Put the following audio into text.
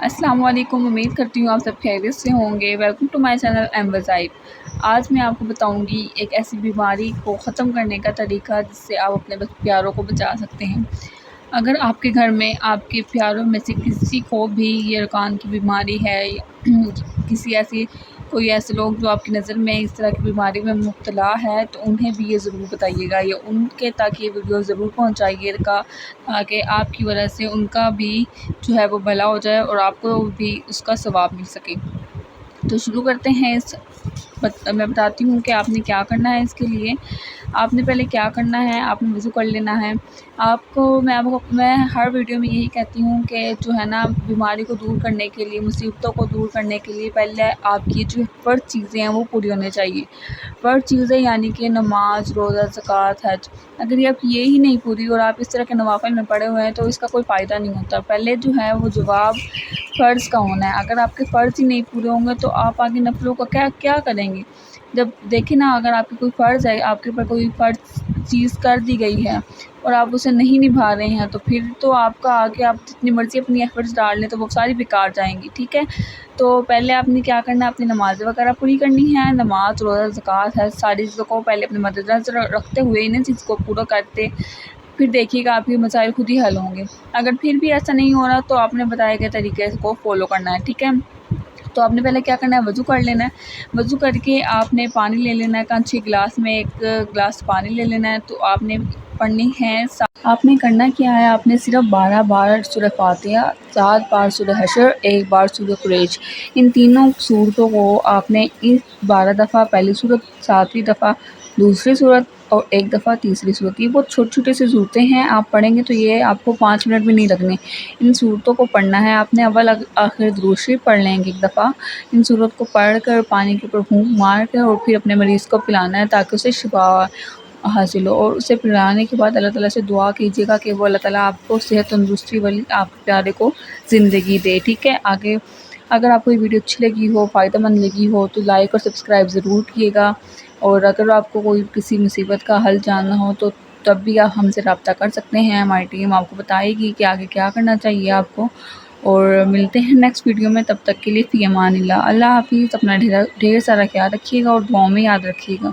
السلام علیکم، امید کرتی ہوں آپ سب خیریت سے ہوں گے۔ Welcome to my channel M وظائف۔ آج میں آپ کو بتاؤں گی ایک ایسی بیماری کو ختم کرنے کا طریقہ جس سے آپ اپنے پیاروں کو بچا سکتے ہیں۔ اگر آپ کے گھر میں آپ کے پیاروں میں سے کسی کو بھی یرقان کی بیماری ہے یا کوئی ایسے لوگ جو آپ کی نظر میں اس طرح کی بیماری میں مبتلا ہے تو انہیں بھی یہ ضرور بتائیے گا یا ان کے تک یہ ویڈیو ضرور پہنچائیے گا تاکہ آپ کی وجہ سے ان کا بھی جو ہے وہ بھلا ہو جائے اور آپ کو بھی اس کا ثواب مل سکے۔ تو شروع کرتے ہیں۔ میں بتاتی ہوں کہ آپ نے کیا کرنا ہے۔ اس کے لیے آپ نے پہلے کیا کرنا ہے، آپ نے وضو کر لینا ہے۔ میں ہر ویڈیو میں یہی کہتی ہوں کہ جو ہے نا بیماری کو دور کرنے کے لیے، مصیبتوں کو دور کرنے کے لیے پہلے آپ کی جو فرض چیزیں ہیں وہ پوری ہونی چاہیے۔ فرض چیزیں یعنی کہ نماز، روزہ، زکوٰۃ، حج۔ اگر یہ آپ یہی نہیں پوری اور آپ اس طرح کے نوافل میں پڑے ہوئے ہیں تو اس کا کوئی فائدہ نہیں ہوتا۔ پہلے جو ہے وہ جواب فرض کا ہونا ہے۔ اگر آپ کے فرض ہی نہیں پورے ہوں گے تو آپ آگے نفلوں کا کیا کریں گے؟ جب دیکھیں نا، اگر آپ کی کوئی فرض ہے، آپ کے اوپر کوئی فرض چیز کر دی گئی ہے اور آپ اسے نہیں نبھا رہے ہیں تو پھر تو آپ کا آگے آپ جتنی مرضی اپنی ایفرٹس ڈال لیں تو وہ ساری بیکار جائیں گی، ٹھیک ہے؟ تو پہلے آپ نے کیا کرنا ہے، اپنی نمازیں وغیرہ پوری کرنی ہے۔ نماز، روزہ، زکوٰۃ ہے، ساری چیزوں کو پہلے اپنے مد نظر رکھتے ہوئے انہیں چیز کو پورا کرتے، پھر دیکھیے گا آپ کے مسائل خود ہی حل ہوں گے۔ اگر پھر بھی ایسا نہیں ہو رہا تو آپ نے بتائے گئے طریقے کو فالو کرنا ہے، ٹھیک ہے؟ تو آپ نے پہلے کیا کرنا ہے، وضو کر لینا ہے۔ وضو کر کے آپ نے پانی لے لینا ہے، 5-6 گلاس میں 1 گلاس پانی لے لینا ہے۔ تو آپ نے پڑھنی ہے، آپ نے کرنا کیا ہے، آپ نے صرف 12 بار سورہ فاتحہ، 7 بار سورہ حشر، 1 بار سورہ قریش، ان تینوں صورتوں کو آپ نے 12 دفعہ پہلی صورت، 7ویں دفعہ دوسری صورت اور 1 دفعہ تیسری صورت۔ یہ بہت چھوٹی چھوٹی سی صورتیں ہیں، آپ پڑھیں گے تو یہ آپ کو 5 منٹ بھی نہیں لگنے۔ ان صورتوں کو پڑھنا ہے آپ نے، اول آخر درود شریف پڑھ لیں گے 1 دفعہ۔ ان صورت کو پڑھ کر پانی کے اوپر پھونک مار کر اور پھر اپنے مریض کو پلانا ہے تاکہ اسے شفا حاصل ہو، اور اسے پلانے کے بعد اللہ تعالیٰ سے دعا کیجیے گا کہ وہ اللہ تعالیٰ آپ کو صحت تندرستی والی آپ کے پیارے کو زندگی دے، ٹھیک ہے؟ آگے اگر آپ کو یہ ویڈیو اچھی لگی ہو، فائدہ مند لگی ہو تو لائک اور سبسکرائب ضرور کیے گا، اور اگر آپ کو کوئی کسی مصیبت کا حل جاننا ہو تو تب بھی آپ ہم سے رابطہ کر سکتے ہیں۔ ہماری ٹیم آپ کو بتائے گی کہ آگے کیا کرنا چاہیے آپ کو، اور ملتے ہیں نیکسٹ ویڈیو میں۔ تب تک کے لیے فی امان اللہ۔ اللہ حافظ۔ اپنا ڈھیر سارا خیال رکھیے گا اور دعاؤں میں یاد رکھیے گا۔